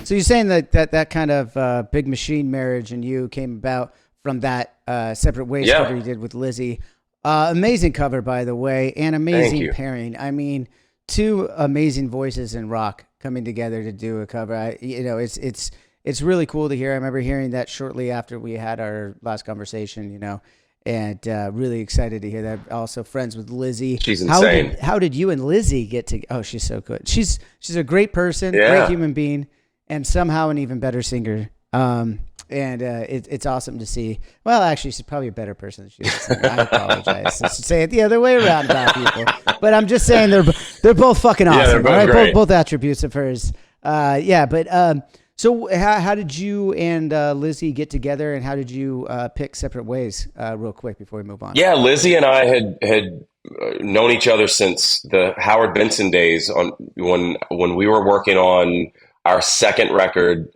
So you're saying that kind of Big Machine marriage and you came about from that Separate Ways cover you did with Lizzy. Amazing cover, by the way, and amazing pairing. I mean, two amazing voices in rock coming together to do a cover. It's really cool to hear. I remember hearing that shortly after we had our last conversation, and really excited to hear that. Also friends with Lizzy. She's insane. How did you and Lizzy get to? Oh, she's so good. She's a great person, great human being, and somehow an even better singer. It's awesome to see. Well, actually, she's probably a better person than she is. I apologize. I should say it the other way around about people. But I'm just saying they're both fucking awesome. They're both great. Both attributes of hers. So how did you and Lizzy get together, and how did you pick Separate Ways? Real quick before we move on. Yeah, Lizzy and I had known each other since the Howard Benson days. When we were working on our second record,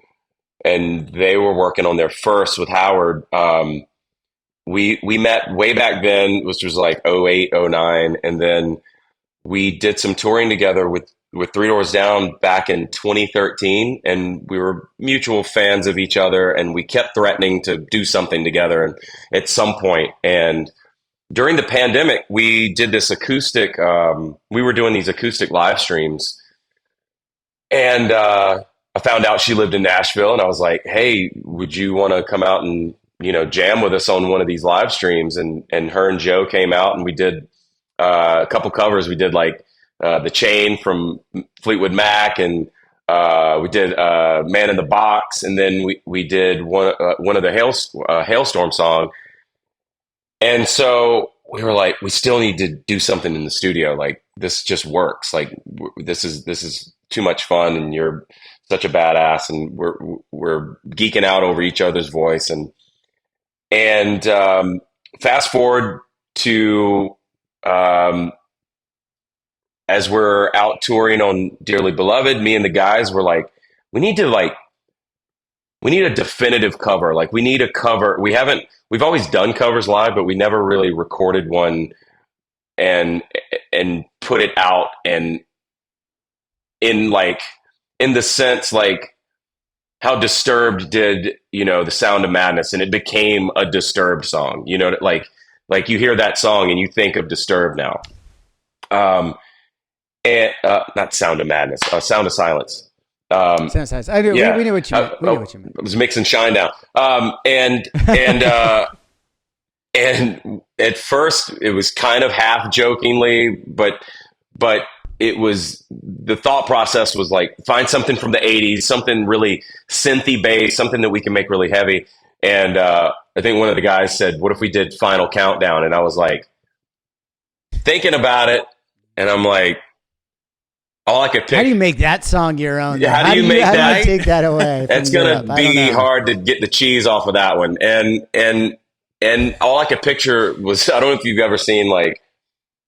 and they were working on their first with Howard. We met way back then, which was like 08, 09. And then we did some touring together with Three Doors Down back in 2013. And we were mutual fans of each other, and we kept threatening to do something together and at some point. And during the pandemic, we did this acoustic, we were doing these acoustic live streams. And I found out she lived in Nashville, and I was like, hey, would you want to come out and, jam with us on one of these live streams? And her and Joe came out, and we did a couple covers. We did like The Chain from Fleetwood Mac, and we did Man in the Box. And then we did one of the Hailstorm song. And so we were like, we still need to do something in the studio. Like, this just works. Like, this is too much fun, and you're such a badass, and we're geeking out over each other's voice. And fast forward to as we're out touring on Dearly Beloved, me and the guys were like, we need a definitive cover. Like, we need a cover. We've always done covers live, but we never really recorded one and put it out, and in the sense, like how Disturbed did, The Sound of Madness, and it became a Disturbed song, like you hear that song and you think of Disturbed now. And not Sound of Madness, Sound of Silence. Sound of Silence. I do. Yeah. We knew what you meant. We knew what you meant. It was mixing Shine Down. And at first it was kind of half jokingly, but it was, the thought process was like, find something from the 80s, something really synthy based, something that we can make really heavy. And I think one of the guys said, what if we did Final Countdown? And I was like, thinking about it, and I'm like, all I could pick. How do you make that song your own? Yeah, how do you make that? How do you take that away? It's going to be hard to get the cheese off of that one. And all I could picture was, I don't know if you've ever seen like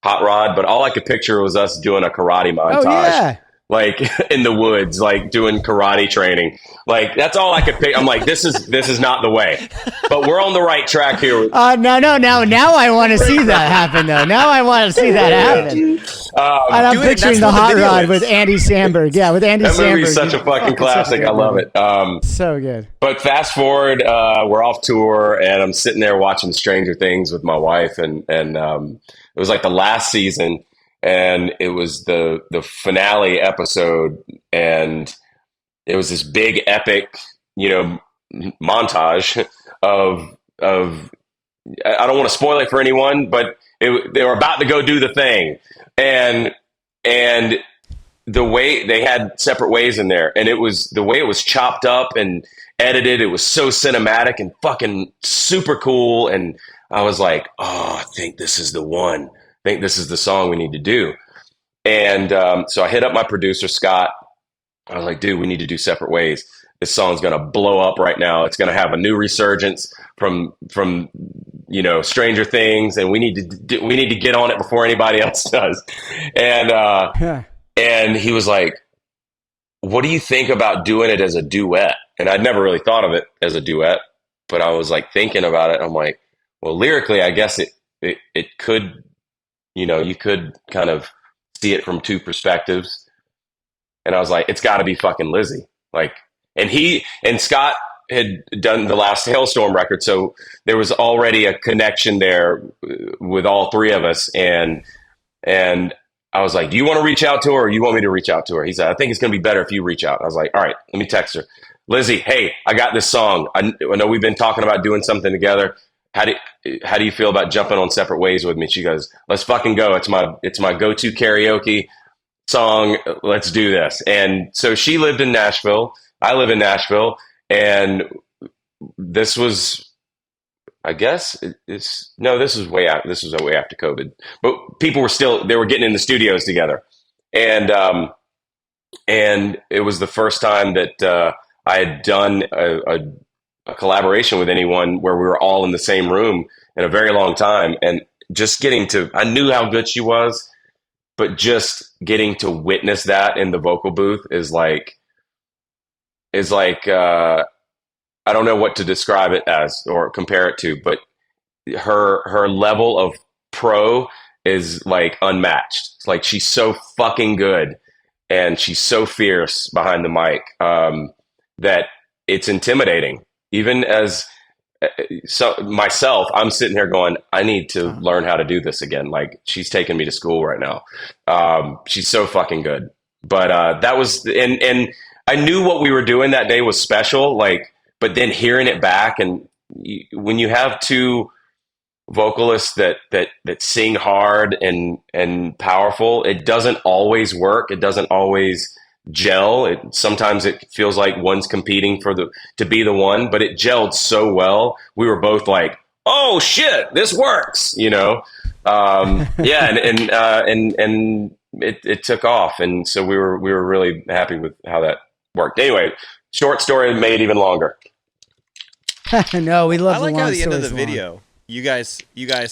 Hot Rod, but all I could picture was us doing a karate montage. Oh, yeah. Like in the woods, like doing karate training. Like, that's all I could pick. I'm like, this is not the way, but we're on the right track here. No. Now I want to see that happen, though. Now I want to see that happen. And I'm picturing the Hot Rod with Andy Samberg. Yeah, with Andy Samberg. That movie's such a fucking classic. I love it. So good. But fast forward, we're off tour, and I'm sitting there watching Stranger Things with my wife, and it was like the last season. And it was the finale episode, and it was this big epic, montage of I don't want to spoil it for anyone, but they were about to go do the thing, and the way they had Separate Ways in there, and it was the way it was chopped up and edited. It was so cinematic and fucking super cool, and I was like, oh, I think this is the one. I think this is the song we need to do. And so I hit up my producer, Scott. I was like, dude, we need to do Separate Ways. This song's going to blow up right now. It's going to have a new resurgence from Stranger Things, and we need to get on it before anybody else does. And and he was like, what do you think about doing it as a duet? And I'd never really thought of it as a duet, but I was like thinking about it. I'm like, well, lyrically, I guess it could, you could kind of see it from two perspectives. And I was like, it's got to be fucking Lizzy. Like, and Scott had done the last Hailstorm record, so there was already a connection there with all three of us, and I was like, do you want to reach out to her or you want me to reach out to her? He said, I think it's going to be better if you reach out. I was like, all right, let me text her. Lizzy, hey, I got this song. I know we've been talking about doing something together. How do you feel about jumping on Separate Ways with me? She goes, let's fucking go. It's my go-to karaoke song. Let's do this. And so she lived in Nashville. I live in Nashville. And this was, I guess this was way out. This was way after COVID, but people were they were getting in the studios together. And it was the first time that I had done a collaboration with anyone where we were all in the same room in a very long time. And just I knew how good she was, but just getting to witness that in the vocal booth is like, I don't know what to describe it as or compare it to, but her level of pro is like unmatched. It's like she's so fucking good and she's so fierce behind the mic that it's intimidating. Even as myself, I'm sitting here going, I need to learn how to do this again. Like she's taking me to school right now. She's so fucking good. But that was and I knew what we were doing that day was special. Like, but then hearing it back, and when you have two vocalists that sing hard and powerful, it doesn't always work. It doesn't always gel. Sometimes it feels like one's competing to be the one, but it gelled so well. We were both like, "Oh shit, this works!" You know? Yeah, and it took off, and so we were really happy with how that worked. Anyway, short story made even longer. No, we love. I like how the end of the video. You guys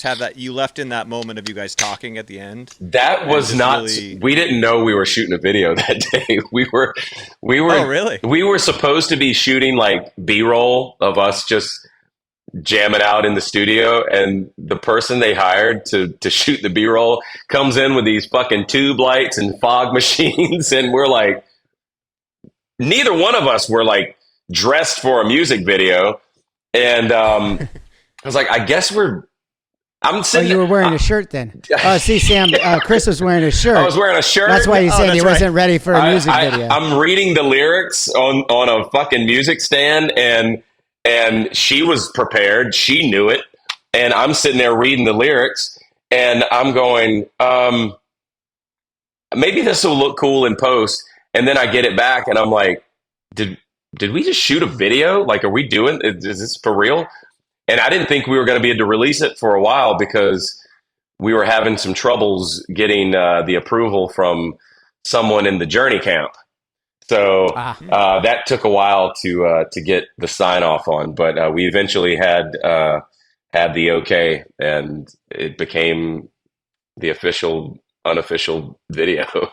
have that. You left in that moment of you guys talking at the end. That was not. Really... We didn't know we were shooting a video that day. We were. Oh, really? We were supposed to be shooting like B-roll of us just jamming out in the studio, and the person they hired to shoot the B-roll comes in with these fucking tube lights and fog machines, and we're like, neither one of us were like dressed for a music video, and I was like, I guess I'm sitting. Oh, you were wearing a shirt then. See, Sam, Chris was wearing a shirt. I was wearing a shirt. That's why he said he wasn't ready for a music video. I'm reading the lyrics on a fucking music stand, and she was prepared. She knew it, and I'm sitting there reading the lyrics, and I'm going, maybe this will look cool in post. And then I get it back, and I'm like, did we just shoot a video? Like, are we doing? Is this for real? And I didn't think we were going to be able to release it for a while because we were having some troubles getting the approval from someone in the Journey camp. So that took a while to get the sign off on, but we eventually had the okay, and it became the unofficial video.